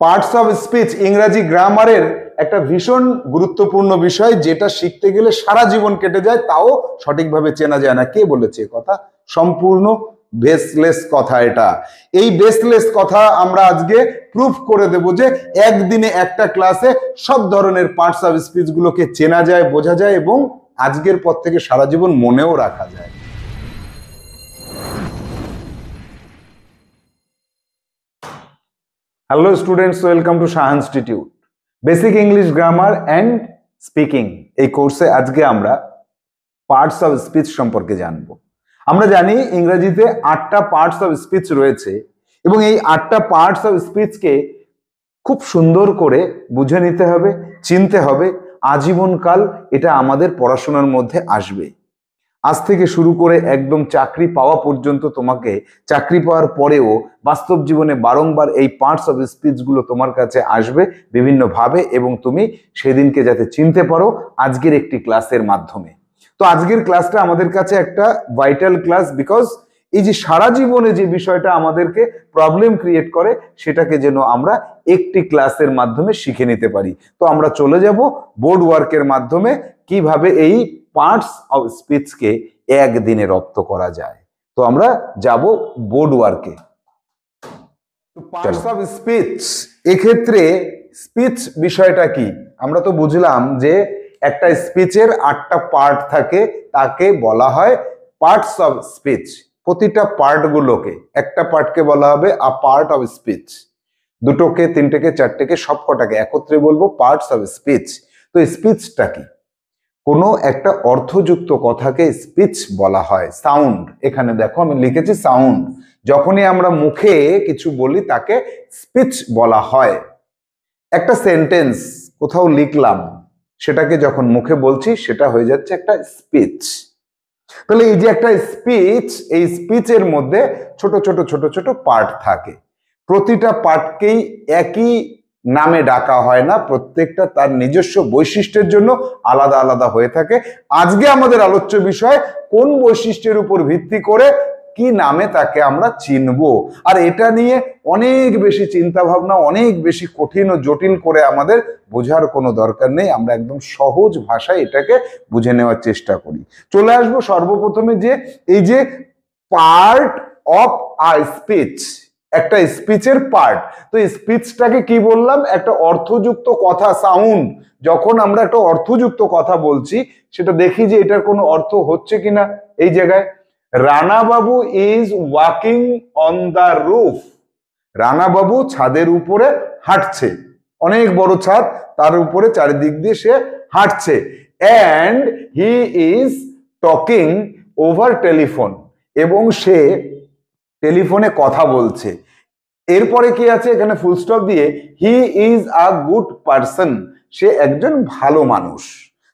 Parts of speech ইংরেজি গ্রামারের একটা ভীষণ গুরুত্বপূর্ণ বিষয়, যেটা শিখতে গেলে সারা জীবন কেটে যায়, তাও সঠিকভাবে চেনা যায় না। কে বলেছে কথা? সম্পূর্ণ বেসলেস কথা এটা। এই বেসলেস কথা আমরা আজকে প্রুফ করে দেব যে একদিনে একটা ক্লাসে সব ধরনের পার্টস অফ স্পিচ গুলোকে চেনা যায়, বোঝা যায় এবং আজকের পর থেকে সারা জীবন মনেও রাখা যায়। Hello students, welcome to Shah institute basic English grammar and speaking. এই কোর্সে আজকে আমরা পার্টস অফ স্পিচ সম্পর্কে জানবো। আমরা জানি ইংরেজিতে 8টা পার্টস অফ স্পিচ রয়েছে এবং এই 8টা পার্টস অফ স্পিচকে খুব সুন্দর করে বুঝে নিতে হবে, চিনতে হবে। আজীবনকাল এটা আমাদের পড়াশোনার মধ্যে আসবে। আজ থেকে শুরু করে একদম চাকরি পাওয়া পর্যন্ত, তোমাকে চাকরি পাওয়ার পরেও বাস্তব জীবনে বারংবার এই পার্টস অফ স্পিচ গুলো তোমার কাছে আসবে বিভিন্ন ভাবে, এবং তুমি সেদিনকে যাতে চিনতে পারো আজকের একটি ক্লাসের মাধ্যমে। তো আজকের ক্লাসটা আমাদের কাছে একটা ভাইটাল ক্লাস, বিকজ এই যে সারা জীবনে যে বিষয়টা আমাদেরকে প্রবলেম ক্রিয়েট করে, সেটাকে যেন আমরা একটি ক্লাসের মাধ্যমে শিখে নিতে পারি। তো আমরা চলে যাব বোর্ড ওয়ার্কের মাধ্যমে কিভাবে এই পার্টস অফ স্পিচকে একদিনে রপ্ত করা যায়। তো আমরা যাব বোর্ড ওয়ার্কে। পার্টস অফ স্পিচ, এক্ষেত্রে স্পিচ বিষয়টা কি আমরা তো বুঝলাম যে একটা স্পিচের 8টা পার্ট থাকে, তাকে বলা হয় পার্টস অফ স্পিচ। প্রতিটা পার্ট গুলোকে, একটা পার্টকে বলা হবে আ পার্ট অফ স্পিচ। দুটোকে, তিনটেকে, চারটেকে, সবকটাকে একত্রে বলবো পার্টস অফ স্পিচ। তো স্পিচটা কি? কোনো একটা অর্থযুক্ত কথাকে স্পিচ বলা হয়। সাউন্ড, এখানে দেখো আমি লিখেছি সাউন্ড। যখনই আমরা মুখে কিছু বলি তাকে স্পিচ বলা হয়। একটা সেন্টেন্স কোথাও লিখলাম, সেটাকে যখন মুখে বলছি সেটা হয়ে যাচ্ছে একটা স্পিচ। তাহলে এই যে একটা স্পিচ, এই স্পিচের মধ্যে ছোট ছোট ছোট ছোট পার্ট থাকে। প্রতিটা পার্টকেই একই নামে ডাকা হয় না, প্রত্যেকটা তার নিজস্ব বৈশিষ্ট্যের জন্য আলাদা আলাদা হয়ে থাকে। আজকে আমাদের আলোচ্য বিষয় কোন বৈশিষ্ট্যের উপর ভিত্তি করে কি নামে তাকে আমরা চিনবো। আর এটা নিয়ে অনেক বেশি চিন্তা ভাবনা, অনেক বেশি কঠিন ও জটিল করে আমাদের বোঝার কোনো দরকার নেই। আমরা একদম সহজ ভাষায় এটাকে বুঝে নেওয়ার চেষ্টা করি। চলে আসবো সর্বপ্রথমে যে এই যে পার্ট অফ আ স্পিচ, একটা স্পিচের পার্ট। তো স্পিচটাকে কি বললাম? একটা অর্থযুক্ত কথা, সাউন্ড। যখন আমরা একটা অর্থযুক্ত কথা বলছি, সেটা দেখি যে এটার কোনো অর্থ হচ্ছে কিনা। এই জায়গায় Rana babu is walking on the roof. Rana babu ছাদের উপরে হাঁটছে, অনেক বড় ছাদ, তার উপরে চারিদিক দিয়ে সে হাঁটছে। And he is talking over telephone, এবং সে টেলিফোনে কথা বলছে। এরপরে কি আছে? এখানে ফুল স্টপ দিয়ে he is a good person, সে একজন ভালো মানুষ।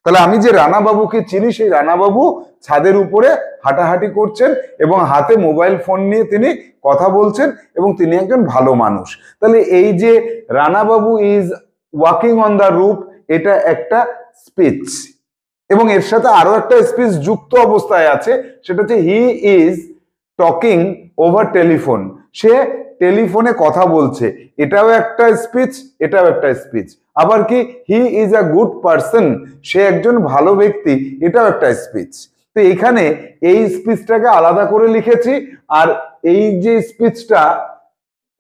তাহলে আমি যে রানা বাবুকে চিনি, সেই রানা বাবু ছাদের উপরে হাঁটাহাঁটি করছেন এবং হাতে মোবাইল ফোন নিয়ে তিনি কথা বলছেন, এবং তিনি একজন ভালো মানুষ। তাহলে এই যে Rana babu is walking on the roof, এটা একটা স্পিচ। এবং এর সাথে আরো একটা স্পিচ যুক্ত অবস্থায় আছে, সেটা হচ্ছে he is talking over telephone, সে টেলিফোনে কথা বলছে। এটাও একটা স্পিচ, এটাও একটা স্পিচ। আবার কি he is a good person, সে একজন ভালো ব্যক্তি, এটাও একটা স্পিচ। তো এখানে এই স্পিচটাকে আলাদা করে লিখেছি, আর এই যে স্পিচটা,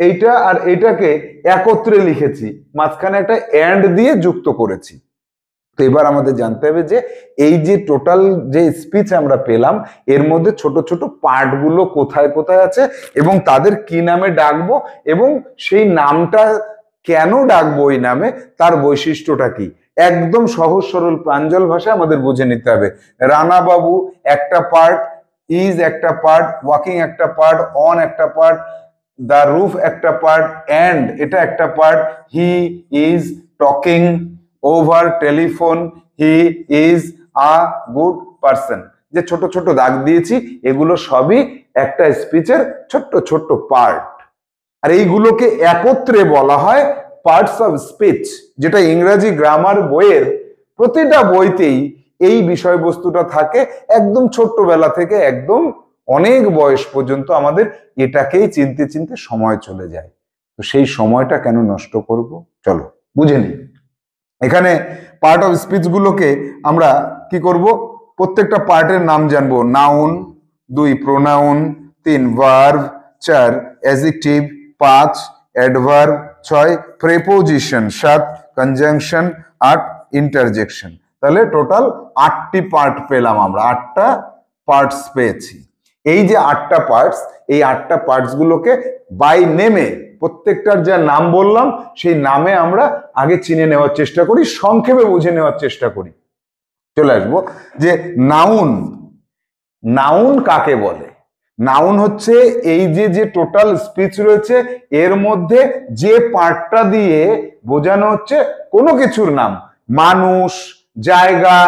এইটা আর এইটাকে একত্রে লিখেছি, মাঝখানে একটা অ্যান্ড দিয়ে যুক্ত করেছি। তো এবার আমাদের জানতে হবে যে এই যে টোটাল যে স্পিচ আমরা পেলাম, এর মধ্যে ছোট ছোট পার্ট গুলো কোথায় কোথায় আছে এবং তাদের কি নামে ডাকবো, এবং সেই নামটা কেন ডাকবো, ওই নামে তার বৈশিষ্ট্যটা কি, একদম সহজ সরল প্রাঞ্জল ভাষায় আমাদের বুঝে নিতে হবে। রানা বাবু একটা পার্ট, ইজ একটা পার্ট, ওয়াকিং একটা পার্ট, অন একটা পার্ট, দ্য রুফ একটা পার্ট, অ্যান্ড এটা একটা part, he is talking over telephone, he is a good person. যে ছোট ছোট দাগ দিয়েছি, এগুলো সবই একটা স্পিচের ছোট্ট ছোট্ট পার্ট, আর এইগুলোকে একত্রে বলা হয় পার্টস অফ স্পিচ। যেটা ইংরেজি গ্রামার বইয়ের প্রতিটা বইতেই এই বিষয়বস্তুটা থাকে। একদম ছোট্টবেলা থেকে একদম অনেক বয়স পর্যন্ত আমাদের এটাকেই চিনতে চিনতে সময় চলে যায়। তো সেই সময়টা কেন নষ্ট করব? চলো বুঝে নিই। এখানে পার্ট অফ স্পিচ গুলোকে আমরা কি করব, প্রত্যেকটা পার্টের নাম জানবো। Noun, 2 pronoun, 3 verb, 4 adjective, 5 adverb, 6 preposition, 7 conjunction, 8 interjection. তাহলে টোটাল 8টি পার্ট পেলাম আমরা, 8টা পার্টস পেয়েছি। এই যে 8টা পার্টস, এই 8টা পার্টস গুলোকে বাই নেমে, প্রত্যেকটার যা নাম বললাম সেই নামে আমরা আগে চিনে নেওয়ার চেষ্টা করি, সংক্ষেপে বুঝে নেওয়ার চেষ্টা করি। চলে আসবো যে নাউন। নাউন কাকে বলে? নাউন হচ্ছে এই যে টোটাল স্পিচ রয়েছে এর মধ্যে যে পার্টটা দিয়ে বোঝানো হচ্ছে কোনো কিছুর নাম, মানুষ, জায়গা,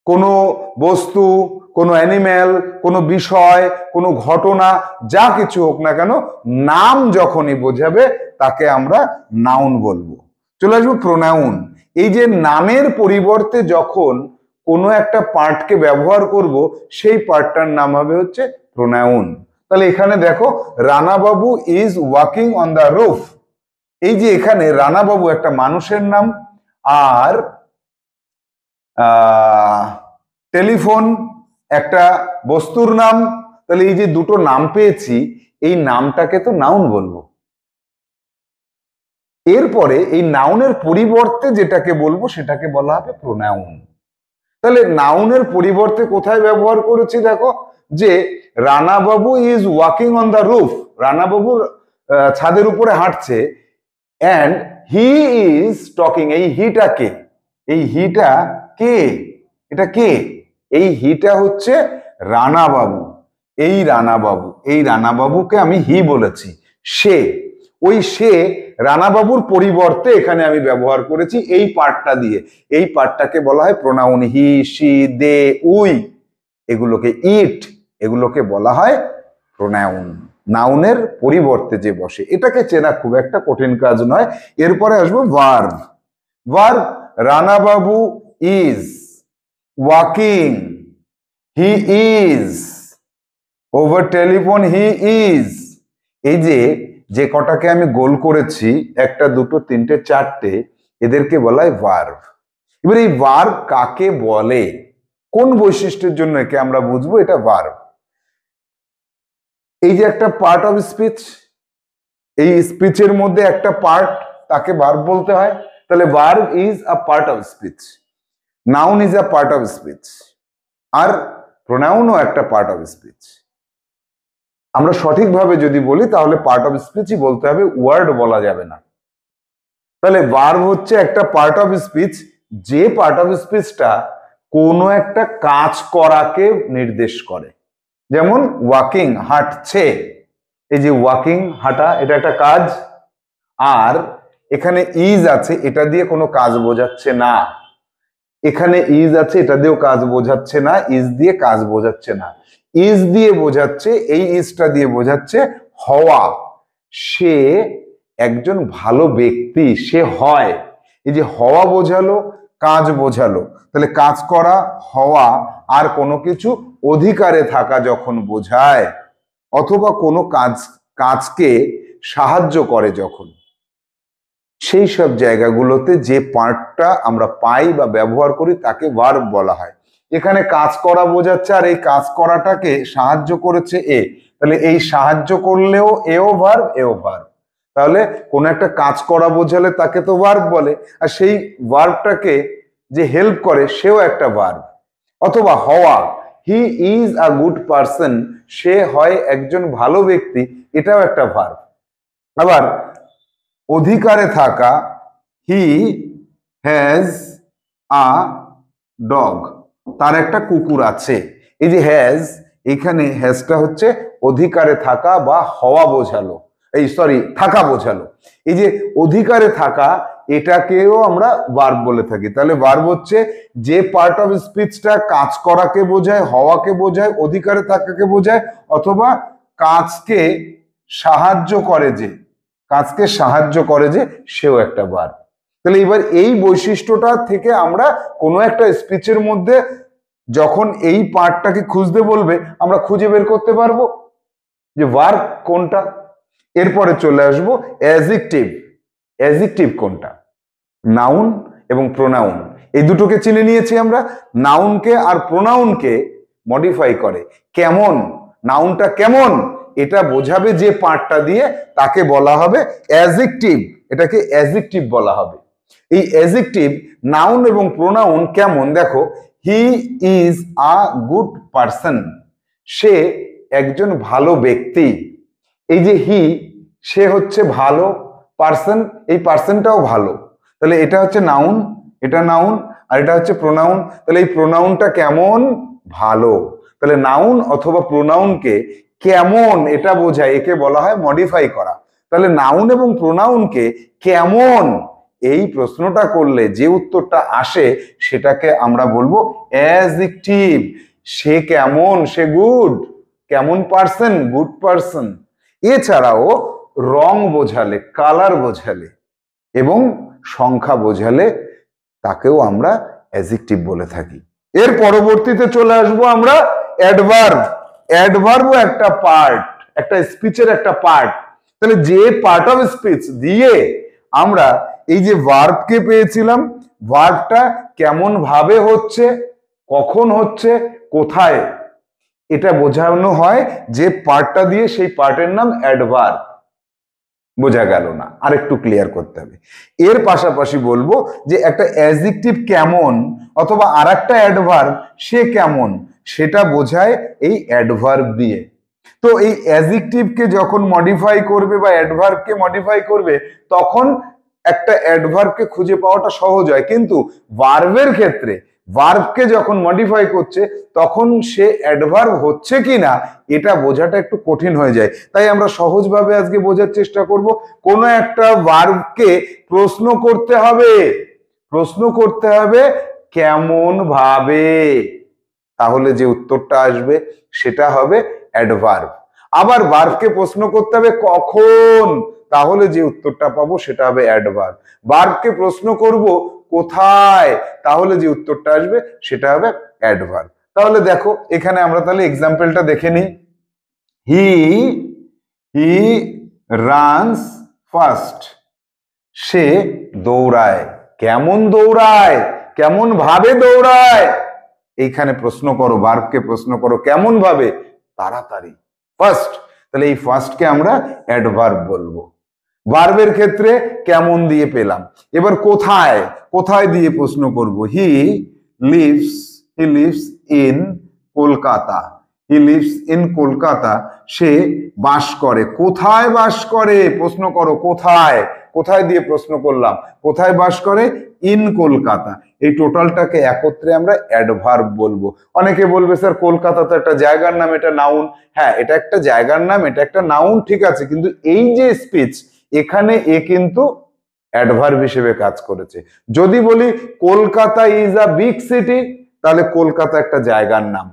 কোনো বস্তু, কোনো অ্যানিম্যাল, কোনো বিষয়, কোনো ঘটনা, যা কিছু হোক না কেন, নাম যখনই বোঝাবে তাকে আমরা নাউন বলবো। চলে আসবো প্রোনাউন। এই যে নামের পরিবর্তে যখন কোনো একটা পার্টকে ব্যবহার করব সেই পার্টটার নাম হবে হচ্ছে প্রোনাউন। তাহলে এখানে দেখো, Rana babu is walking on the roof. এই যে এখানে রানা বাবু একটা মানুষের নাম, আর টেলিফোন একটা বস্তুর নাম। তাহলে এই যে দুটো নাম পেয়েছি, এই নামটাকে তো নাউন বলবো। এরপরে এই নাউনের পরিবর্তে যেটাকে বলবো সেটাকে বলা হবে প্রোনাউন। তাহলে নাউনের পরিবর্তে কোথায় ব্যবহার করেছি দেখো, যে Rana babu is walking on the roof, Rana babu ছাদের উপরে হাঁটছে, অ্যান্ড হি ইজ টকিং। এই হিটা কে? এই হিটা কে? এটা কে? এই হিটা হচ্ছে রানা বাবু। এই রানা বাবু, এই রানা বাবুকে আমি হি বলেছি। সে, ওই সে রানা বাবুর পরিবর্তে এখানে আমি ব্যবহার করেছি এই পার্টটা দিয়ে। এই পার্টটাকে বলা হয় pronoun. He, she, they, we, এগুলোকে ইট, এগুলোকে বলা হয় প্রোনাউন। নাউনের পরিবর্তে যে বসে, এটাকে চেনা খুব একটা কঠিন কাজ নয়। এরপরে আসবো verb. Verb, Rana babu is walking, he is, over telephone he is. এই যে কটাকে আমি গোল করেছি, 1, 2, 3, 4টে, এদেরকে বলা হয় ভার্ব। এবার এই ভার্ব কাকে বলে, কোন বৈশিষ্ট্যের জন্য একে আমরা বুঝবো এটা ভার্ব। এই যে একটা পার্ট অফ স্পিচ, এই স্পিচের মধ্যে একটা পার্ট, তাকে ভার্ব বলতে হয়। তাহলে verb is a part of speech, noun is a part of speech, আর প্রোনাউনও একটা পার্ট অফ স্পিচ। আমরা সঠিকভাবে যদি বলি তাহলে পার্ট অফ স্পিচই বলতে হবে, ওয়ার্ড বলা যাবে না। তাহলে ভার্ব হচ্ছে একটা পার্ট অফ স্পিচ, যে পার্ট অফ স্পিচটা কোনো একটা কাজ করাকে নির্দেশ করে। যেমন ওয়াকিং, হাঁটছে, এই যে ওয়াকিং, হাঁটা, এটা একটা কাজ। আর এখানে ইজ আছে, এটা দিয়ে কোনো কাজ বোঝাচ্ছে না। এখানে ইজ আছে, এটা দিয়েও কাজ বোঝাচ্ছে না, ইজ দিয়ে কাজ বোঝাচ্ছে না। ইজ দিয়ে বোঝাচ্ছে, এই ইজটা দিয়ে বোঝাচ্ছে হওয়া। সে একজন ভালো ব্যক্তি, সে হয়। এই যে হওয়া বোঝালো, কাজ বোঝালো। তাহলে কাজ করা, হওয়া, আর কোনো কিছু অধিকারে থাকা যখন বোঝায়, অথবা কোনো কাজকে সাহায্য করে যখন, সেই সব জায়গাগুলোতে যে পার্টটা আমরা পাই বা ব্যবহার করি তাকে ভার্ব বলা হয়। এখানে কাজ করা বোঝাচ্ছে, আর এই কাজ করাটাকে সাহায্য করেছে এ, তাহলে এই সাহায্য করলেও এও ভার্ব, এও ভার্ব। তাহলে কোন একটা কাজ করা বোঝালে তাকে তো ভার্ব বলে, আর সেই ভার্বটাকে যে হেল্প করে সেও একটা ভার্ব। অথবা হওয়া, he is a good person, সে হয় একজন ভালো ব্যক্তি, এটাও একটা ভার্ব। আবার অধিকারে থাকা, হি হ্যাজ আ ডগ, তার একটা কুকুর আছে। এই যে হ্যাজ, এখানে হ্যাজটা হচ্ছে অধিকারে থাকা বা হওয়া বোঝালো, এই সরি থাকা বোঝালো। এই যে অধিকারে থাকা, এটাকেও আমরা ভার্ব বলে থাকি। তাহলে ভার্ব হচ্ছে যে পার্ট অফ স্পিচটা কাজ করাকে বোঝায়, হওয়াকে বোঝায়, অধিকারে থাকাকে বোঝায়, অথবা কাজকে সাহায্য করে, যে কাজকে সাহায্য করে যে, সেও একটা ভার্ব। তাহলে এবার এই বৈশিষ্ট্যটা থেকে আমরা কোনো একটা স্পিচের মধ্যে যখন এই পার্টটাকে খুঁজতে বলবে, আমরা খুঁজে বের করতে পারবো যে ভার্ব কোনটা। এরপরে চলে আসবো অ্যাডজেক্টিভ। অ্যাডজেক্টিভ কোনটা? নাউন এবং প্রোনাউন, এই দুটোকে চিনে নিয়েছি আমরা। নাউনকে আর প্রোনাউনকে মডিফাই করে। কেমন, নাউনটা কেমন এটা বোঝাবে যে পার্টটা দিয়ে, তাকে বলা হবে অ্যাডজেক্টিভ। এটাকে অ্যাডজেক্টিভ বলা হবে। এই অ্যাডজেক্টিভ নাউন এবং প্রোনাউন কেমন, দেখো, he is a good person, সে একজন ভালো ব্যক্তি। এই যে হি, সে হচ্ছে ভালো, পারসন, এই পারসনটাও ভালো, তাহলে এটা হচ্ছে নাউন, এটা নাউন, আর এটা হচ্ছে প্রোনাউন। তাহলে এই প্রোনাউনটা কেমন? ভালো। তাহলে নাউন অথবা প্রোনাউনকে কেমন এটা বোঝায়, একে বলা হয় মডিফাই করা। তাহলে নাউন এবং প্রোনাউনকে কেমন এই প্রশ্নটা করলে যে উত্তরটা আসে সেটাকে আমরা বলবো অ্যাডজেক্টিভ। সে কেমন, সে গুড, কেমন পারসন, গুড পারসন। এছাড়াও রং বোঝালে, কালার বোঝালে এবং সংখ্যা বোঝালে তাকেও আমরা অ্যাডজেক্টিভ বলে থাকি। এর পরবর্তীতে চলে আসবো আমরা অ্যাডভার্ব। অ্যাডভার্বও একটা পার্ট, একটা স্পিচের একটা পার্ট। তাহলে যে পার্ট অফ স্পিচ দিয়ে আমরা এই যে ভার্বকে পেয়েছিলাম, ভার্বটা কেমন ভাবে হচ্ছে, কখন হচ্ছে, কোথায়, এটা বোঝানো হয় যে পার্টটা দিয়ে, সেই পার্টের নাম অ্যাডভার্ব। বোঝা গেল না? আরেকটু ক্লিয়ার করতে হবে। এর পাশাপাশি বলবো যে একটা অ্যাডজেক্টিভ কেমন অথবা আরেকটা অ্যাডভার্ব সে কেমন, সেটা বোঝায় এই অ্যাডভার্ব দিয়ে। তো এই অ্যাডজেক্টিভকে যখন মডিফাই করবে বা অ্যাডভার্বকে মডিফাই করবে, তখন একটা অ্যাডভার্বকে খুঁজে পাওয়াটা সহজ হয়। কিন্তু ভার্বের ক্ষেত্রে ভার্বকে যখন মডিফাই করছে তখন সে অ্যাডভার্ব হচ্ছে কিনা এটা বোঝাটা একটু কঠিন হয়ে যায়। তাই আমরা সহজভাবে আজকে বোঝার চেষ্টা করব। কোনো একটা ভার্বকে প্রশ্ন করতে হবে, প্রশ্ন করতে হবে কেমন ভাবে, তাহলে যে উত্তরটা আসবে সেটা হবে অ্যাডভার্ব। আবার ভার্বকে প্রশ্ন করতে হবে কখন, তাহলে যে উত্তরটা পাবো সেটা হবে অ্যাডভার্ব। ভার্বকে প্রশ্ন করব কোথায়, তাহলে যে উত্তরটা আসবে সেটা হবে অ্যাডভার্ব। তাহলে দেখো এখানে আমরা তাহলে এক্সাম্পলটা দেখে নিই। হি হি রানস ফাস্ট, সে দৌড়ায়। কেমন দৌড়ায়, কেমন ভাবে দৌড়ায়, এইখানে প্রশ্ন করো, ভার্বকে প্রশ্ন করো কেমন ভাবে, তাড়াতাড়ি, ফার্স্ট। তাহলে এই ফার্স্টকে আমরা অ্যাডভার্ব বলবো। ভার্বের ক্ষেত্রে কেমন দিয়ে পেলাম। এবার কোথায়, কোথায় দিয়ে প্রশ্ন করব। He lives in Kolkata, he lives in Kolkata, সে বাস করে। কোথায় বাস করে, প্রশ্ন করো কোথায়, কোথায় দিয়ে প্রশ্ন করলাম, কোথায় বাস করে, ইন কলকাতা। এই টোটালটাকে একত্রে আমরা অ্যাডভার্ব বলবো। অনেকে বলবে স্যার কলকাতা তো একটা জায়গার নাম, এটা নাউন। হ্যাঁ, এটা একটা জায়গার নাম, এটা একটা নাউন, ঠিক আছে, কিন্তু এই যে স্পিচ, এখানে এ কিন্তু অ্যাডভার্ব হিসেবে কাজ করেছে। যদি বলি Kolkata is a big city, তাহলে কলকাতা একটা জায়গার নাম,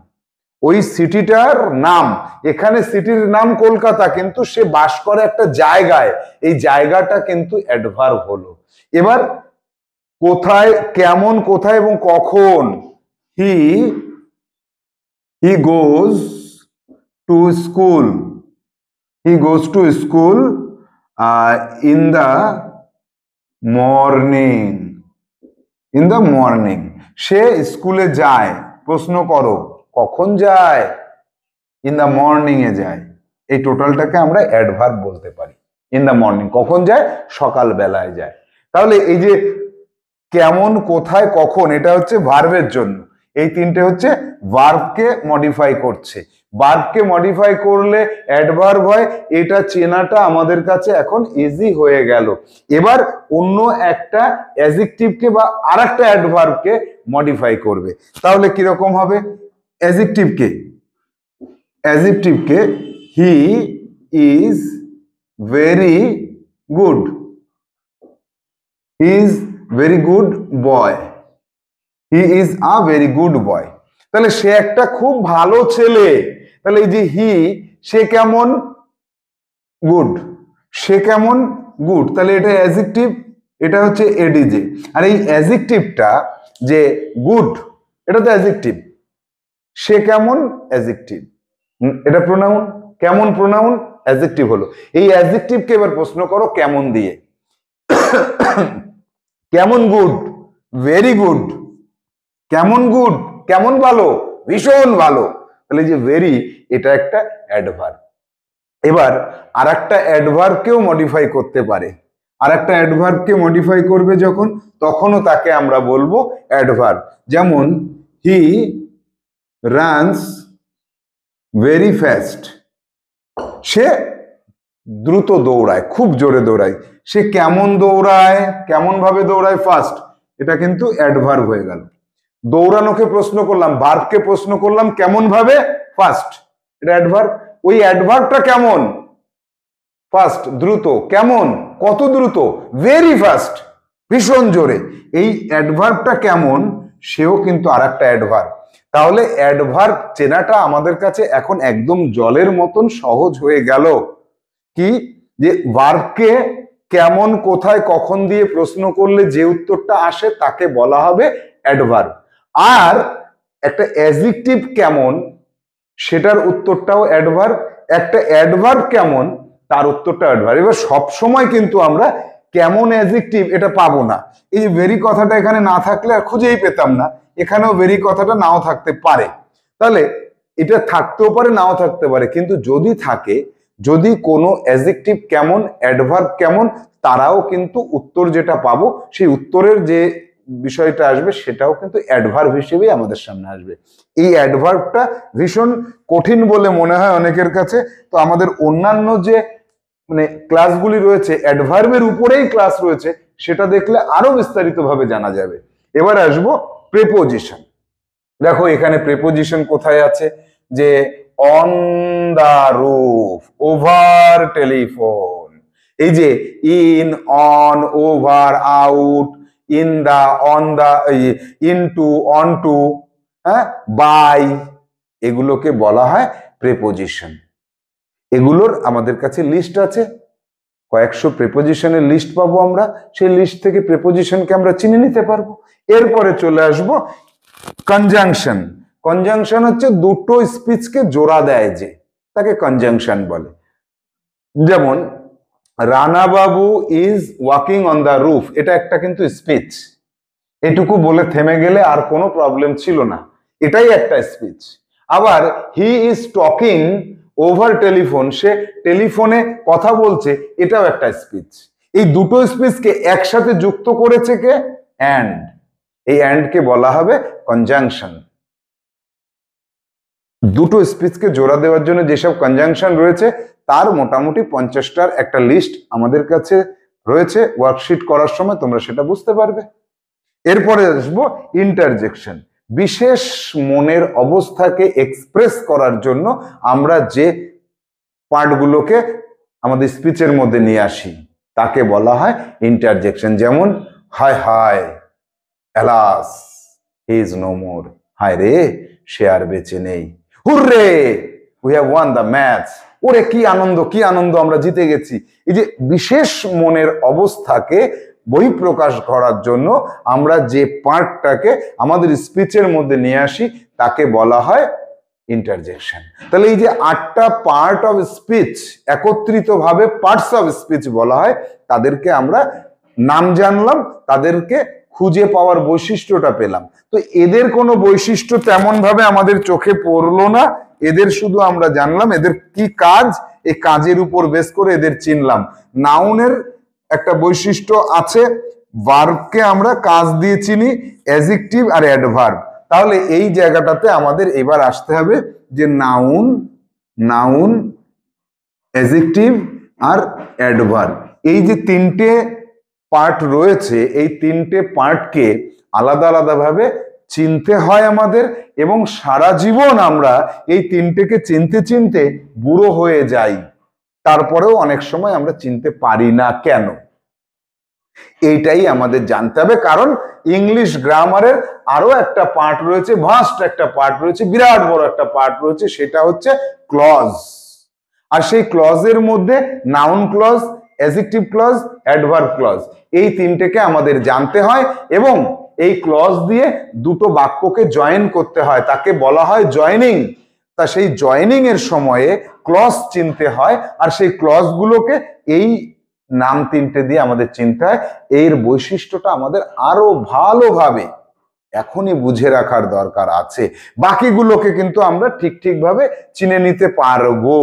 ওই সিটিটার নাম, এখানে সিটির নাম কলকাতা, কিন্তু সে বাস করে একটা জায়গায়, এই জায়গাটা কিন্তু অ্যাডভার্ব হলো। এবার কোথায়, কেমন, কোথায় এবং কখন। He goes to school, he goes to school in the morning, in the morning, সে স্কুলে যায়। প্রশ্ন করো কখন যায়, ইন দ্য মর্নিং এ যায়। এই টোটালটাকে আমরা অ্যাডভার্ব বলতে পারি। ইন দ্য মর্নিং, কখন যায়, সকাল বেলায় যায়। তাহলে এই যে কেমন, কোথায়, কখন, এটা হচ্ছে ভার্বের জন্য। এই তিনটে হচ্ছে ভার্বকে মডিফাই করছে। ভার্বকে মডিফাই করলে অ্যাডভার্ব হয়, এটা চেনাটা আমাদের কাছে এখন ইজি হয়ে গেল। এবার অন্য একটা অ্যাডজেক্টিভকে বা আরেকটা অ্যাডভার্বকে মডিফাই করবে, তাহলে কিরকম হবে। অ্যাডজেক্টিভকে, অ্যাডজেক্টিভকে he is very good, he is very good boy, he is a very good boy. তাহলে সে একটা খুব ভালো ছেলে। তাহলে এই যে হি, সে কেমন, গুড, সে কেমন, গুড, তাহলে এটা অ্যাডজেক্টিভ, এটা হচ্ছে এডিজে। আর এই অ্যাডজেক্টিভটা যে গুড, এটা তো অ্যাডজেক্টিভ, সে কেমন অ্যাডজেক্টিভ, এটা প্রোনাউন, কেমন প্রোনাউন, অ্যাডজেক্টিভ হলো। এই অ্যাডজেক্টিভকে এবার প্রশ্ন করো কেমন দিয়ে। কেমন গুড, ভেরি গুড, কেমন গুড, কেমন ভালো, ভীষণ ভালো। তাহলে যে ভেরি, এটা একটা অ্যাডভার্ব। এবার আর একটা অ্যাডভার্বকেও মডিফাই করতে পারে। আর একটা অ্যাডভার্বকে মডিফাই করবে যখন, তখনও তাকে আমরা বলবো অ্যাডভার্ব। যেমন হি রানস ভেরি ফাস্ট, সে দ্রুত দৌড়ায়, খুব জোরে দৌড়ায়। সে কেমন দৌড়ায়, কেমন ভাবে দৌড়ায়, ফাস্ট, এটা কিন্তু অ্যাডভার্ব হয়ে গেল। দৌড়ানোকে প্রশ্ন করলাম, ভার্বকে প্রশ্ন করলাম কেমন ভাবে, ফাস্ট, এটা অ্যাডভার্ব। ওই অ্যাডভার্বটা কেমন, ফাস্ট, দ্রুত, কেমন, কত দ্রুত, ভেরি ফাস্ট, ভীষণ জোরে। এই অ্যাডভার্বটা কেমন, সেও কিন্তু আর একটা অ্যাডভার্ব। তাহলে অ্যাডভার্ব চেনাটা আমাদের কাছে এখন একদম জলের মতন সহজ হয়ে গেল। কি, যে ভার্বকে কেমন, কোথায়, কখন দিয়ে প্রশ্ন করলে যে উত্তরটা আসে তাকে বলা হবে অ্যাডভার্ব। আর একটা অ্যাডজেক্টিভ কেমন, সেটার উত্তরটাও অ্যাডভার্ব। একটা অ্যাডভার্ব কেমন, তার উত্তরটা অ্যাডভার্ব। এবার সব সময় কিন্তু আমরা কেমন অ্যাডজেক্টিভ এটা পাবো না। এই যে ভেরি কথাটা এখানে না থাকলে আর খুঁজেই পেতাম না, এখানেও ভেরি কথাটা নাও থাকতে পারে। তাহলে এটা থাকতেও পারে, নাও থাকতে পারে, কিন্তু যদি থাকে, যদি কোনো অ্যাডজেক্টিভ কেমন, অ্যাডভার্ব কেমন, তারাও কিন্তু উত্তর যেটা পাবো, সেই উত্তরের যে বিষয়টা আসবে সেটাও কিন্তু অ্যাডভার্ব হিসেবেই আমাদের সামনে আসবে। এই অ্যাডভার্বটা ভীষণ কঠিন বলে মনে হয় অনেকের কাছে। তো আমাদের অন্যান্য যে মানে ক্লাসগুলি রয়েছে, অ্যাডভার্বের উপরেই ক্লাস রয়েছে, সেটা দেখলে আরো বিস্তারিতভাবে জানা যাবে। এবার আসবো প্রেপোজিশন। দেখো এখানে প্রেপোজিশন কোথায় আছে, যে on the roof, over telephone. এই যে in, on, over, out, in the, on the, into, on to, হ্যাঁ, বাই, এগুলোকে বলা হয় প্রেপোজিশন। এগুলোর আমাদের কাছে লিস্ট আছে, কয়েকশো প্রেপোজিশনের লিস্ট পাবো আমরা। সেই লিস্ট থেকে প্রেপোজিশনকে আমরা চিনে নিতে পারবো। এরপরে চলে আসবো কনজাংশন। কনজাংশন হচ্ছে দুটো স্পিচকে জোড়া দেয় যে, তাকে কনজাংশন বলে। যেমন Rana babu is walking on the roof, এটা একটা কিন্তু স্পিচ। এটুকু বলে থেমে গেলে আর কোনো প্রবলেম ছিল না, এটাই একটা স্পিচ। আবার he is talking over telephone, সে টেলিফোনে কথা বলছে, এটাও একটা স্পিচ। এই দুটো স্পিচকে একসাথে যুক্ত করেছে কে, অ্যান্ড। এই অ্যান্ডকে বলা হবে কনজাংশন। দুটো স্পিচকে জোড়া দেওয়ার জন্য যেসব কনজাংশন রয়েছে, তার মোটামুটি 50টার একটা লিস্ট আমাদের কাছে রয়েছে। ওয়ার্কশিট করার সময় তোমরা সেটা বুঝতে পারবে। এরপরে আসবো ইন্টারজেকশন। বিশেষ মনের অবস্থাকে এক্সপ্রেস করার জন্য আমরা যে পার্টগুলোকে আমাদের স্পিচের মধ্যে নিয়ে আসি, তাকে বলা হয় ইন্টারজেকশন। যেমন হায় হায়, alas, he is no more, হায় রে, সে আর বেঁচে নেই, hurray, we have won the match, ওরে কি আনন্দ, কি আনন্দ, আমরা জিতে গেছি। এই যে বিশেষ মনের অবস্থাকে বহিঃপ্রকাশ করার জন্য আমরা যে পার্টটাকে আমাদের স্পিচের মধ্যে নিয়ে আসি, তাকে বলা হয় ইন্টারজেকশন। তাহলে এই যে 8টা পার্ট অফ স্পিচ একত্রিতভাবে পার্টস অফ স্পিচ বলা হয়, তাদেরকে আমরা নাম জানলাম, তাদেরকে খুঁজে পাওয়ার বৈশিষ্ট্যটা পেলাম। তো এদের কোনো বৈশিষ্ট্য তেমন ভাবে আমাদের চোখে পড়লো না, এদের শুধু আমরা জানলাম এদের কি কাজ, এই কাজের উপর বেস করে এদের চিনলাম। নাউনের একটা বৈশিষ্ট্য আছে, ভার্বকে আমরা কাজ দিয়ে চিনি, অ্যাডজেক্টিভ আর অ্যাডভার্ব। তাহলে এই জায়গাটাতে আমাদের এবার আসতে হবে যে নাউন, নাউন, অ্যাডজেক্টিভ আর অ্যাডভার্ব, এই যে তিনটে পার্ট রয়েছে, এই তিনটে পার্টকে আলাদা আলাদা ভাবে চিনতে হয় আমাদের। এবং সারা জীবন আমরা এই তিনটেকে চিনতে চিনতে বুড়ো হয়ে যাই, তারপরেও অনেক সময় আমরা চিনতে পারি না কেন, এইটাই আমাদের জানতে হবে। কারণ ইংলিশ গ্রামারের আরো একটা পার্ট রয়েছে, ভাস্ট একটা পার্ট রয়েছে, বিরাট বড় একটা পার্ট রয়েছে, সেটা হচ্ছে ক্লজ। আর সেই ক্লজের মধ্যে noun clause, adjective clause, adverb clause, এই তিনটেকে আমাদের জানতে হয়। এবং এই ক্লজ দিয়ে দুটো বাক্যকে জয়েন করতে হয়, তাকে বলা হয় জয়েনিং। তা সেই জয়েনিং এর সময়ে ক্লজ চিনতে হয়, আর সেই ক্লজ গুলোকে এই নাম তিনটে দিয়ে আমাদের চিনতে হয়। এর বৈশিষ্ট্যটা আমাদের আরো ভালোভাবে এখনই বুঝে রাখার দরকার আছে, বাকিগুলোকে কিন্তু আমরা ঠিক ভাবে চিনে নিতে পারবো।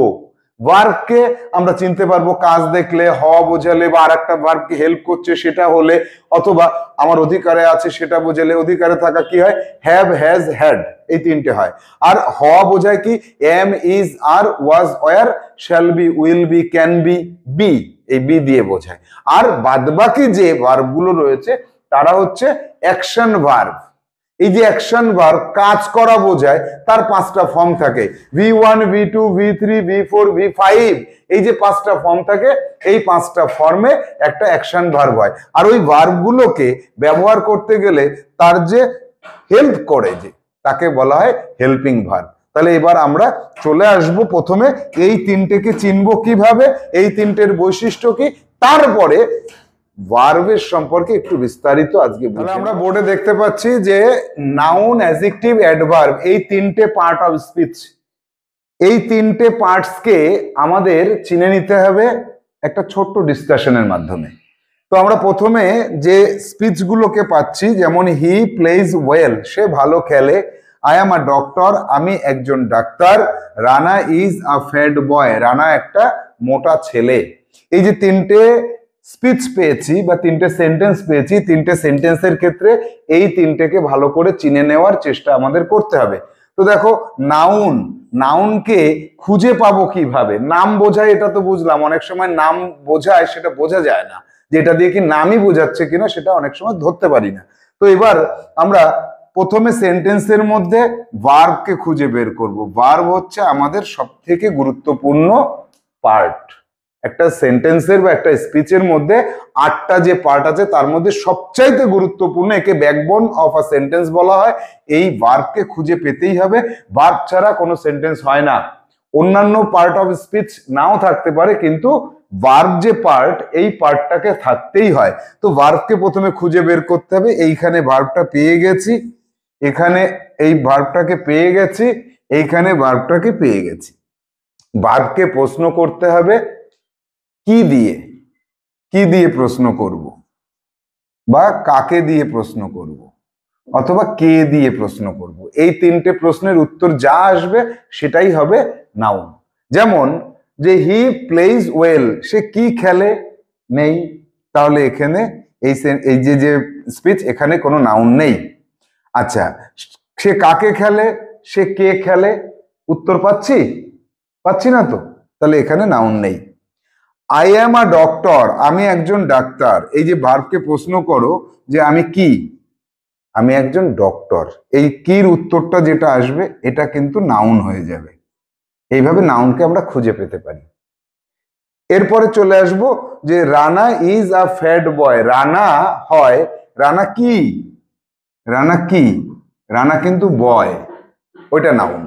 ভার্বকে আমরা চিনতে পারবো কাজ দেখলে, হওয়া বোঝালে, বা আর একটা ভার্বকে হেল্প করছে সেটা হলে, অথবা আমার অধিকারে আছে সেটা বোঝালে। অধিকারে থাকা কি হয়? হ্যাভ, হ্যাজ, হ্যাড, এই তিনটে হয়। আর হওয়া বোঝায় কি? Am, is, are, was, were, shall be, will be, can be, be, এই বি দিয়ে বোঝায়। আর বাদবাকি যে ভার্বগুলো রয়েছে তারা হচ্ছে অ্যাকশন ভার্ব। এই যে অ্যাকশন ভার্ব কাজ করা বোঝায়, তার 5টা ফর্ম থাকে। V1, V2, V3, V4, V5, এই যে 5টা ফর্ম থাকে, এই 5টা ফর্মে একটা অ্যাকশন ভার্ব হয়। আর ওই ভার্বগুলোকে ব্যবহার করতে গেলে তার যে হেল্প করে, যে তাকে বলা হয় হেল্পিং ভার্ব। তাহলে এবার আমরা চলে আসব প্রথমে এই তিনটেকে চিনবো কিভাবে, এই তিনটের বৈশিষ্ট্য কি, তারপরে ভার্বের সম্পর্কে একটু বিস্তারিত আজকে বুঝি। আমরা বোর্ডে দেখতে পাচ্ছি যে নাউন, অ্যাডজেক্টিভ, অ্যাডভার্ব, এই তিনটে পার্ট অফ স্পিচ। এই তিনটে পার্টসকে আমাদের চিনে নিতে হবে একটা ছোট্ট ডিসকাশনের মাধ্যমে। তো আমরা প্রথমে যে স্পিচগুলোকে পাচ্ছি, যেমন হি প্লেজ ওয়েল, সে ভালো খেলে। আই এম আ ডক্টর, আমি একজন ডাক্তার। Rana is a fat boy, Rana একটা মোটা ছেলে। এই যে তিনটে স্পিচ পেয়েছি বা তিনটে সেন্টেন্স পেয়েছি, তিনটে সেন্টেন্সের ক্ষেত্রে এই তিনটেকে ভালো করে চিনে নেওয়ার চেষ্টা আমাদের করতে হবে। তো দেখো, নাউন, নাউনকে খুঁজে পাবো কিভাবে? নাম বোঝায় এটা তো বুঝলাম, অনেক সময় নাম বোঝায় সেটা বোঝা যায় না, যে এটা দিয়ে কি নামই বোঝাচ্ছে কিনা সেটা অনেক সময় ধরতে পারি না। তো এবার আমরা প্রথমে সেন্টেন্সের মধ্যে ভার্বকে খুঁজে বের করব। ভার্ব হচ্ছে আমাদের সবথেকে গুরুত্বপূর্ণ পার্ট। একটা সেন্টেন্সের বা একটা স্পিচের মধ্যে 8টা যে পার্ট আছে তার মধ্যে সবচাইতে গুরুত্বপূর্ণ, একে ব্যাকবোন অফ আ সেন্টেন্স বলা হয়। এই ভার্বকে খুঁজে পেতেই হবে, ভার্ব ছাড়া কোনো সেন্টেন্স হয় না। অন্যান্য পার্ট অফ স্পিচ নাও থাকতে পারে, কিন্তু ভার্ব যে পার্ট, এই পার্টটাকে থাকতেই হয়। তো ভার্বকে প্রথমে খুঁজে বের করতে হবে। এইখানে ভার্বটা পেয়ে গেছি, এখানে এই ভার্বটাকে পেয়ে গেছি, এইখানে ভার্বটাকে পেয়ে গেছি। ভার্বকে প্রশ্ন করতে হবে কি দিয়ে? কি দিয়ে প্রশ্ন করব, বা কাকে দিয়ে প্রশ্ন করব, অথবা কে দিয়ে প্রশ্ন করব। এই তিনটে প্রশ্নের উত্তর যা আসবে সেটাই হবে নাউন। যেমন যে হি প্লেজ ওয়েল, সে কি খেলে? নেই, তাহলে এখানে এই যে স্পিচ, এখানে কোনো নাউন নেই। আচ্ছা, সে কাকে খেলে? সে কে খেলে? উত্তর পাচ্ছি না তো, তাহলে এখানে নাউন নেই। আই অ্যাম আ ডক্টর, আমি একজন ডাক্তার। এই যে ভার্বকে প্রশ্ন করো যে আমি কি? আমি একজন ডক্টর। এই কির উত্তরটা যেটা আসবে এটা কিন্তু নাউন হয়ে যাবে। এইভাবে নাউনকে আমরা খুঁজে পেতে পারি। এরপরে চলে আসবো যে Rana is a fat boy, Rana হয়, রানা কি? রানা কি? রানা কিন্তু বয়, ওইটা নাউন।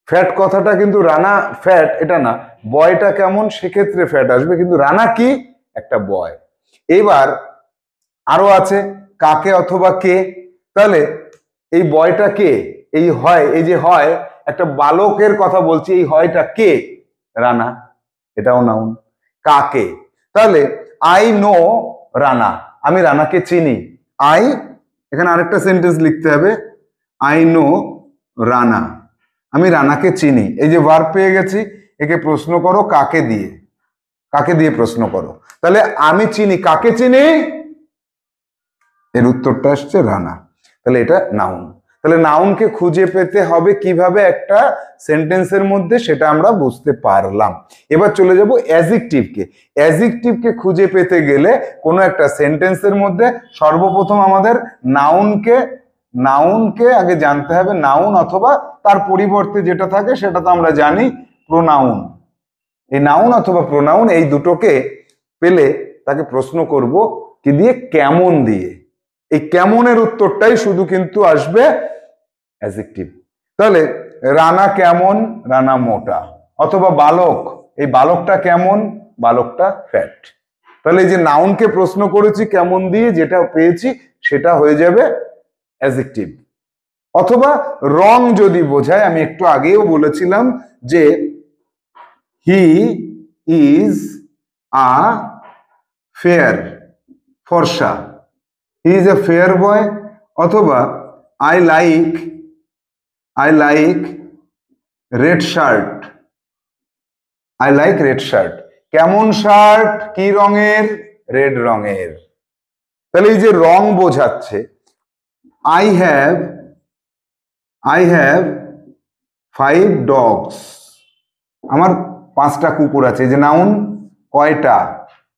ফ্যাট কথাটা কিন্তু রানা ফ্যাট এটা না, বয়টা কেমন সেক্ষেত্রে ফ্যাট আসবে, কিন্তু রানা কি? একটা বয়। এবার আরো আছে কাকে অথবা কে, তাহলে এই বয়টা কে? এই হয়, এই যে হয়, একটা বালকের কথা বলছি, এই হয়টা কে? রানা, এটাও নাউন। কাকে? তাহলে আই নো রানা, আমি রানাকে চিনি। আই, এখানে আরেকটা সেন্টেন্স লিখতে হবে, আই নো রানা, আমি রানাকে চিনি। এই যে ভার্ব পেয়ে গেছি, একে প্রশ্ন করো কাকে দিয়ে, কাকে দিয়ে প্রশ্ন করো। তাহলে আমি চিনি, কাকে চিনি? এর উত্তরটা আসছে রানা, তাহলে এটা নাউন। তাহলে নাউনকে খুঁজে পেতে হবে কিভাবে একটা সেন্টেন্সের মধ্যে, সেটা আমরা বুঝতে পারলাম। এবার চলে যাব অ্যাডজেক্টিভকে। অ্যাডজেক্টিভকে খুঁজে পেতে গেলে কোনো একটা সেন্টেন্সের মধ্যে সর্বপ্রথম আমাদের নাউনকে আগে জানতে হবে। নাউন অথবা তার পরিবর্তে যেটা থাকে সেটা তো আমরা জানি, প্রোনাউন। এই নাউন অথবা প্রোনাউন, এই দুটোকে পেলে তাকে প্রশ্ন করব কি দিয়ে? কেমন দিয়ে। এই কেমনের উত্তরটাই শুধু কিন্তু আসবে অ্যাডজেক্টিভ। তাহলে রানা কেমন? রানা মোটা। অথবা বালক, এই বালকটা কেমন? বালকটা ফ্যাট। তাহলে এই যে নাউনকে প্রশ্ন করেছি কেমন দিয়ে, যেটা পেয়েছি সেটা হয়ে যাবে অ্যাডজেক্টিভ। অথবা রং যদি বোঝায়, আমি একটু আগেও বলেছিলাম যে হি ইজ আ ফেয়ার, ফর্সা, হি ইজ এ ফেয়ার বয়, অথবা I like red shirt, I like red shirt. কেমন শার্ট, কি রঙের? রেড রঙের। তাহলে এই যে রং বোঝাচ্ছে, আই হ্যাভ 5 dogs, আমার 5টা কুকুর আছে। যে নাউন কয়টা,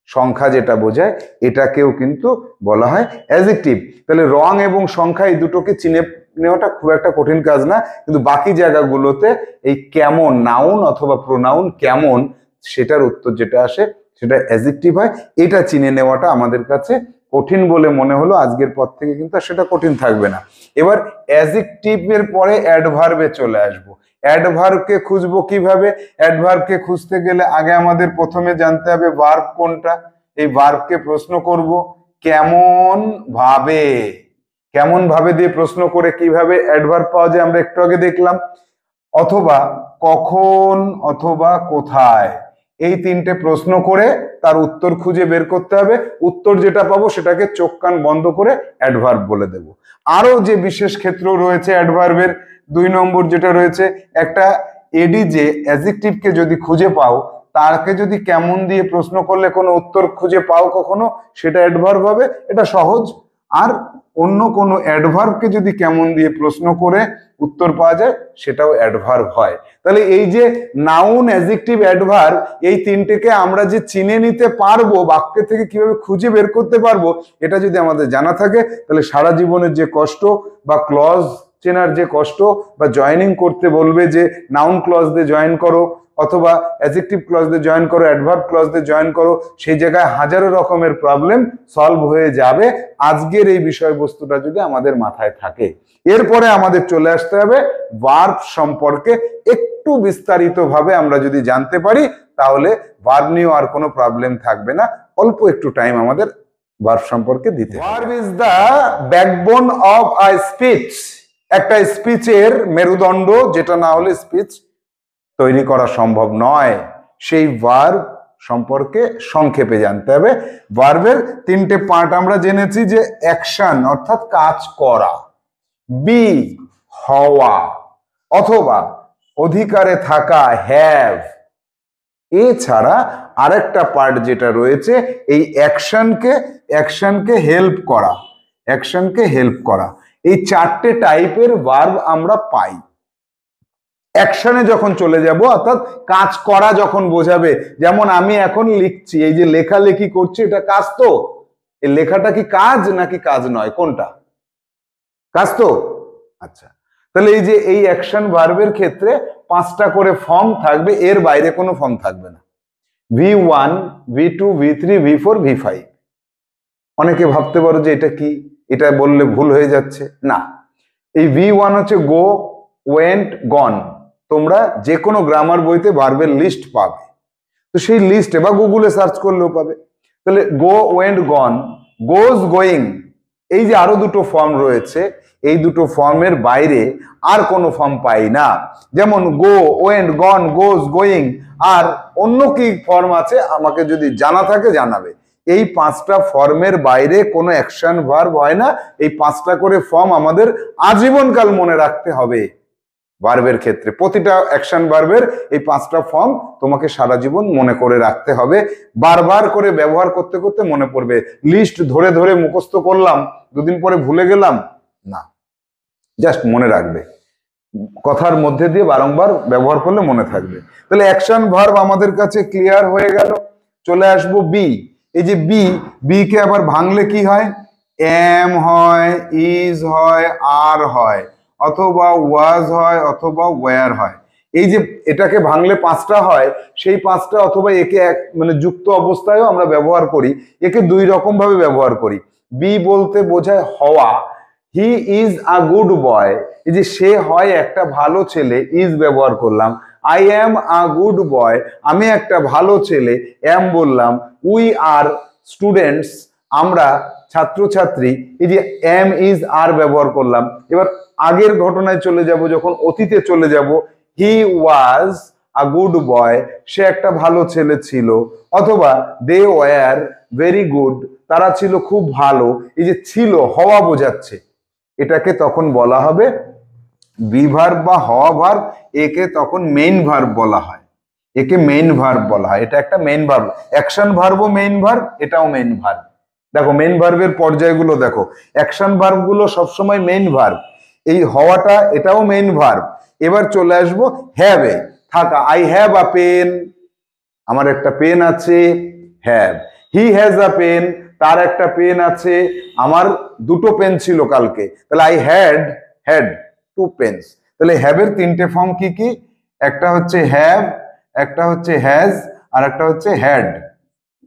সংখ্যা যেটা বোঝায়, এটাকেও কিন্তু বলা হয় অ্যাডজেক্টিভ। তাহলে রং এবং সংখ্যা এই দুটোকে চিনে নেওয়াটা খুব একটা কঠিন কাজ না, কিন্তু বাকি জায়গাগুলোতে এই কেমন, নাউন অথবা প্রোনাউন কেমন, সেটার উত্তর যেটা আসে সেটা অ্যাডজেক্টিভ হয়। এটা চিনে নেওয়াটা আমাদের কাছে কঠিন বলে মনে হলো, আজকের পর থেকে কিন্তু সেটা কঠিন থাকবে না। এবার অ্যাডজেক্টিভের পরে অ্যাডভার্বে চলে আসবো। অ্যাডভার্বকে খুঁজবো কিভাবে? অ্যাডভার্বকে খুঁজতে গেলে আগে আমাদের প্রথমে জানতে হবে ভার্ব কোনটা। এই ভার্বকে প্রশ্ন করব কেমন ভাবে। কেমন ভাবে দিয়ে প্রশ্ন করে কিভাবে অ্যাডভার্ব পাওয়া যায় আমরা একটু আগে দেখলাম। অথবা কখন অথবা কোথায়, এই 3টে প্রশ্ন করে তার উত্তর খুঁজে বের করতে হবে। উত্তর যেটা পাবো সেটাকে চোখ কান বন্ধ করে অ্যাডভার্ব বলে দেব। আরো যে বিশেষ ক্ষেত্র রয়েছে অ্যাডভার্বের, 2 নম্বর যেটা রয়েছে, একটা এডি যে অ্যাডজেক্টিভকে যদি খুঁজে পাও, তাকে যদি কেমন দিয়ে প্রশ্ন করলে কোনো উত্তর খুঁজে পাও কখনো, সেটা অ্যাডভার্ব হবে, এটা সহজ। আর অন্য কোনো অ্যাডভার্বকে যদি কেমন দিয়ে প্রশ্ন করে উত্তর পাওয়া যায়, সেটাও অ্যাডভার্ব হয়। তাহলে এই যে নাউন, অ্যাডজেক্টিভ, অ্যাডভার্ব, এই 3টেকে আমরা যে চিনে নিতে পারবো, বাক্য থেকে কিভাবে খুঁজে বের করতে পারবো, এটা যদি আমাদের জানা থাকে, তাহলে সারা জীবনের যে কষ্ট বা ক্লজ চেনার যে কষ্ট, বা জয়েনিং করতে বলবে যে নাউন ক্লজ দিয়ে জয়েন করো, অথবা অ্যাডজেক্টিভ ক্লজ দিয়ে জয়েন করো, অ্যাডভার্ব ক্লজ দিয়ে জয়েন করো, সেই জায়গায় হাজারো রকমের প্রবলেম সলভ হয়ে যাবে আজকের এই বিষয়বস্তুটা যদি আমাদের মাথায় থাকে। এরপরে আমাদের চলে আসতে হবে ভার্ব সম্পর্কে একটু বিস্তারিতভাবে আমরা যদি জানতে পারি, তাহলে ভার্ব নিয়ে আর কোনো প্রবলেম থাকবে না। অল্প একটু টাইম আমাদের ভার্ব সম্পর্কে দিতে হবে। Verb is the backbone of a speech. একটা স্পিচের মেরুদণ্ড, যেটা না হলে স্পিচ তৈরি করা সম্ভব নয়। সেই ভার্ব সম্পর্কে সংক্ষেপে জানতে হবে। ভার্বের 3টে পার্ট আমরা জেনেছি, যে অ্যাকশন অর্থাৎ কাজ করা, বি হওয়া, অথবা অধিকারে থাকা হ্যাভ। এছাড়া আরেকটা পার্ট যেটা রয়েছে, এই অ্যাকশনকে হেল্প করা, অ্যাকশনকে হেল্প করা। এই 4টে টাইপের ভার্ব আমরা পাই। অ্যাকশনে যখন চলে যাব, অর্থাৎ কাজ করা যখন বোঝাবে, যেমন আমি এখন লিখছি, এই যে লেখালেখি করছি, এটা কাজ তো? এই লেখাটা কি কাজ নাকি কাজ নয়, কোনটা? কাজ তো। আচ্ছা, তাহলে এই যে এই অ্যাকশন ভার্বের ক্ষেত্রে 5টা করে ফর্ম থাকবে, এর বাইরে কোনো ফর্ম থাকবে না। V1, V2, V3, V4, V5। অনেকে ভাবতে পারো যে এটা কি, এটা বললে ভুল হয়ে যাচ্ছে। না, এই V1 হচ্ছে গো, ওয়েন্ট, গন। তোমরা যে কোনো গ্রামার বইতে ভার্বের লিস্ট পাবে, তো সেই লিস্টে বা গুগলে সার্চ করলেও পাবে। তাহলে গো, ওয়েন্ট, গন, গোজ, গোয়িং, এই যে আরো 2টো ফর্ম রয়েছে, এই 2টো ফর্মের বাইরে আর কোনো ফর্ম পাই না। যেমন গো, ওয়েন্ট, গন, গোজ, গোয়িং, আর অন্য কি ফর্ম আছে আমাকে যদি জানা থাকে জানাবে। এই 5টা ফর্মের বাইরে কোনো অ্যাকশন ভার্ব হয় না। এই 5টা করে ফর্ম আমাদের আজীবনকাল মনে রাখতে হবে। ভার্বের ক্ষেত্রে প্রতিটা অ্যাকশন ভার্বের এই 5টা ফর্ম তোমাকে সারা জীবন মনে করে রাখতে হবে। বারবার করে ব্যবহার করতে করতে মনে পড়বে। লিস্ট ধরে ধরে মুখস্থ করলাম, 2 দিন পরে ভুলে গেলাম না, জাস্ট মনে রাখবে। কথার মধ্যে দিয়ে বারংবার ব্যবহার করলে মনে থাকবে। তাহলে অ্যাকশন ভার্ব আমাদের কাছে ক্লিয়ার হয়ে গেল। চলে আসবো বি। এই যে বি কে আবার ভাঙলে কি হয়? এম হয়, ইজ হয়, আর হয়, অথবা ওয়াজ হয়, অথবা ওয়্যার হয়। এই যে এটাকে ভাঙলে 5টা হয়, সেই 5টা অথবা একে মানে যুক্ত অবস্থায়ও আমরা ব্যবহার করি। একে 2 রকম ভাবে ব্যবহার করি। বি বলতে বোঝায় হওয়া, he is a good boy, এই যে সে হয় একটা ভালো ছেলে, ইজ ব্যবহার করলাম। I am a good boy, আমি একটা ভালো ছেলে, এম বললাম। উই আর স্টুডেন্টস, আমরা ছাত্রছাত্রী, এই যে এম ইজ আর ব্যবহার করলাম। এবার আগের ঘটনায় চলে যাব, যখন অতীতে চলে যাব, হি ওয়াজ আ গুড বয়, সে একটা ভালো ছেলে ছিল, অথবা দে ওয়ার ভেরি গুড, তারা ছিল খুব ভালো। এই যে ছিল, হওয়া বোঝাচ্ছে, এটাকে তখন বলা হবে বি ভার্ব বা হওয়া ভার্ব। একে তখন মেইন ভার্ব বলা হয়, একে মেইন ভার্ব বলা হয়। এটা একটা মেইন ভার্ব, অ্যাকশন ভার্বও মেইন ভার্ব, এটাও মেইন ভার্ব। দেখো মেইন ভার্বের পর্যায়গুলো দেখো, অ্যাকশন ভার্ব গুলো সবসময় মেইন ভার্ব, এই হওয়াটা এটাও মেইন ভার্ব। এবার চলে আসবো হ্যাভে, থাকা, আই হ্যাভ আ পেন, আমার একটা পেন আছে, have. He has a pen, তার একটা পেন আছে, আমার দুটো পেন ছিল কালকে, তাহলে আই হ্যাড টু পেন্স। তাহলে হ্যাভের তিনটে ফর্ম কি কি? একটা হচ্ছে হ্যাভ, একটা হচ্ছে হ্যাজ, আর একটা হচ্ছে হ্যাড,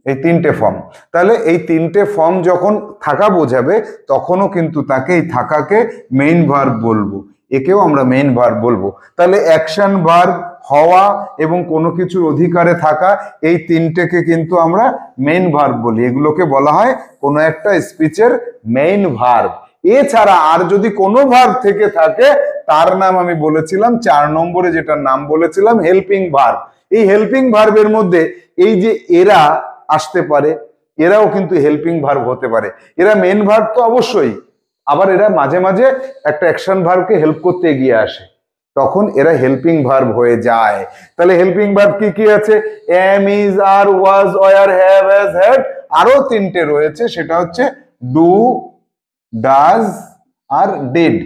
এই তিনটে ফর্ম। তাহলে এই তিনটে ফর্ম যখন থাকা বোঝাবে, তখনও কিন্তু তাকে এই থাকাকে মেইন ভার্ব বলবো, একেও আমরা মেইন ভার্ব বলবো। তাহলে অ্যাকশন ভার্ব, হওয়া এবং কোনো কিছুর অধিকারে থাকা, এই তিনটেকে কিন্তু আমরা মেইন ভার্ব বলি, এগুলোকে বলা হয় কোনো একটা স্পিচের মেইন ভার্ব। এছাড়া আর যদি কোনো ভার্ব থেকে থাকে, তার নাম আমি বলেছিলাম 4 নম্বরে, যেটার নাম বলেছিলাম হেল্পিং ভার্ব। এই হেল্পিং ভার্বের মধ্যে এই যে এরা আসতে পারে, এরাও কিন্তু হেল্পিং ভার্ব হতে পারে। এরা মেইন ভার্ব তো অবশ্যই, আবার এরা মাঝে মাঝে একটা অ্যাকশন ভার্বকে হেল্প করতে এগিয়ে আসে, তখন এরা হেল্পিং ভার্ব হয়ে যায়। তাহলে হেল্পিং ভার্ব কি কি আছে? Am, is, are, was, were, have, has, had, আরো তিনটে রয়েছে, সেটা হচ্ছে ডু, ডাজ আর ডিড,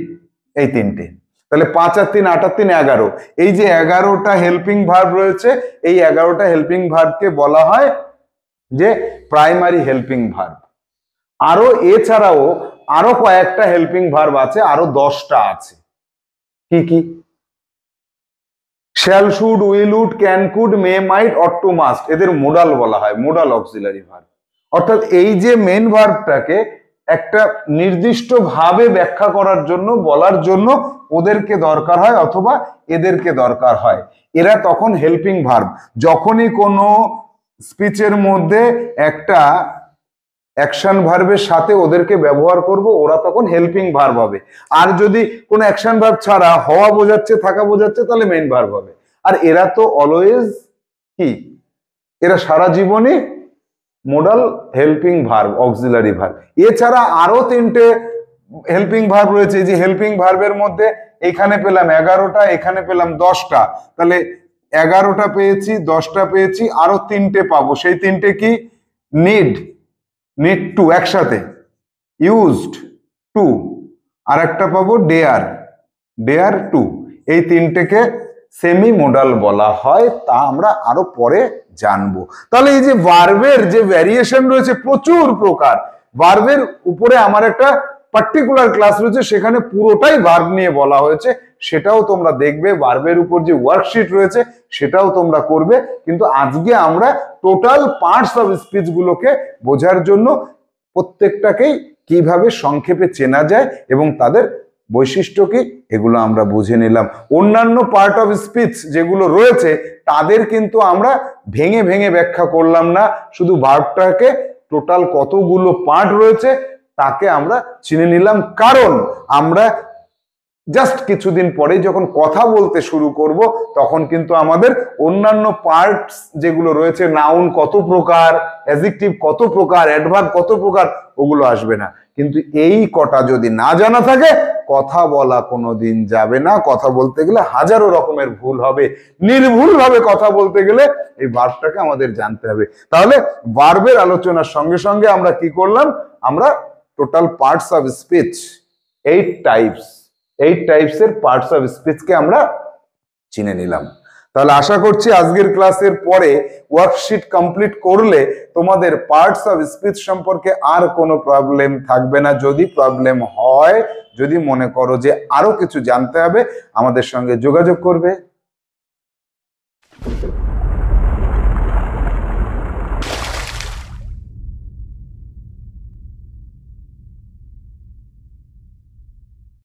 এই তিনটে। তাহলে 5 আর 3 8 আর 3 11, এই যে 11টা হেল্পিং ভার্ব রয়েছে, এই 11টা হেল্পিং ভার্বকে বলা হয় যে প্রাইমারি হেল্পিং ভার্ব। আরো এছাড়াও আরো কয়েকটা হেল্পিং ভার্ব আছে, আরো 10টা আছে। কি কি? Shall, should, will, would, can, could, may, might, ought to, must, এদের মোডাল বলা হয়, মোডাল অক্সিলারি ভার্ব। অর্থাৎ এই যে মেন ভার্বটাকে একটা নির্দিষ্ট ভাবে ব্যাখ্যা করার জন্য, বলার জন্য ওদেরকে দরকার হয় অথবা এদেরকে দরকার হয়, এরা তখন হেল্পিং ভার্ব। যখনই কোনো স্পিচের মধ্যে একটা অ্যাকশন ভার্বের সাথে ওদেরকে ব্যবহার করব, ওরা তখন হেল্পিং ভার্ব হবে। আর যদি কোনো অ্যাকশন ভার্ব ছাড়া হওয়া বোঝাচ্ছে, থাকা বোঝাচ্ছে, তাহলে মেইন ভার্ব হবে। আর এরা তো অলওয়েজ কি, এরা সারা জীবনই modal helping verb, auxiliary verb. এছাড়া আরো তিনটে হেল্পিং ভার্ব রয়েছে, যে হেল্পিং ভার্বের মধ্যে এখানে পেলাম 11টা, এখানে পেলাম 10টা, তাহলে 11টা পেয়েছি, 10টা পেয়েছি, আরো তিনটে পাবো। সেই তিনটে কি? নিড, নিড টু একসাথে, ইউজড টু, আর একটা পাবো ডেয়ার, ডেয়ার টু। এই তিনটেকে সেমি মোডাল বলা হয়, তা আমরা আরো পরে জানবো। তাহলে এই যে ভার্বের যে ভ্যারিয়েশন রয়েছে, প্রচুর প্রকার। ভার্বের উপরে আমার একটা পার্টিকুলার ক্লাস রয়েছে, সেখানে পুরোটাই ভার্ব নিয়ে বলা হয়েছে, সেটাও তোমরা দেখবে। ভার্বের উপর যে ওয়ার্কশিট রয়েছে সেটাও তোমরা করবে। কিন্তু আজকে আমরা টোটাল পার্টস অফ স্পিচ গুলোকে বোঝার জন্য প্রত্যেকটাকেই কিভাবে সংক্ষেপে চেনা যায় এবং তাদের বৈশিষ্ট্য কি, এগুলো আমরা বুঝে নিলাম। অন্যান্য পার্ট অফ স্পিচ যেগুলো রয়েছে তাদের কিন্তু আমরা ভেঙে ভেঙে ব্যাখ্যা করলাম না, শুধু ভার্বটাকে টোটাল কতগুলো পার্ট রয়েছে তাকে আমরা চিনে নিলাম। কারণ আমরা জাস্ট কিছুদিন পরে যখন কথা বলতে শুরু করব, তখন কিন্তু আমাদের অন্যান্য পার্টস যেগুলো রয়েছে, নাউন কত প্রকার, অ্যাডজেক্টিভ কত প্রকার, অ্যাডভার্ব কত প্রকার, ওগুলো আসবে না। কিন্তু এই কটা যদি না জানা থাকে, কথা বলা কোনোদিন যাবে না। কথা বলতে গেলে হাজারো রকমের ভুল হবে। নির্ভুল ভাবে কথা বলতে গেলে এই ভার্বটাকে আমাদের জানতে হবে। তাহলে ভার্বের আলোচনার সঙ্গে সঙ্গে আমরা কি করলাম? আমরা টোটাল পার্টস অফ স্পিচ, 8 টাইপসের পার্টস অফ স্পিচকে আমরা চিনে নিলাম। তাহলে আশা করছি আজকের ক্লাসের পরে ওয়ার্কশিট কমপ্লিট করলে তোমাদের পার্টস অফ স্পিচ সম্পর্কে আর কোনো প্রবলেম থাকবে না। যদি প্রবলেম হয়, যদি মনে করো যে আরো কিছু জানতে হবে, আমাদের সঙ্গে যোগাযোগ করবে।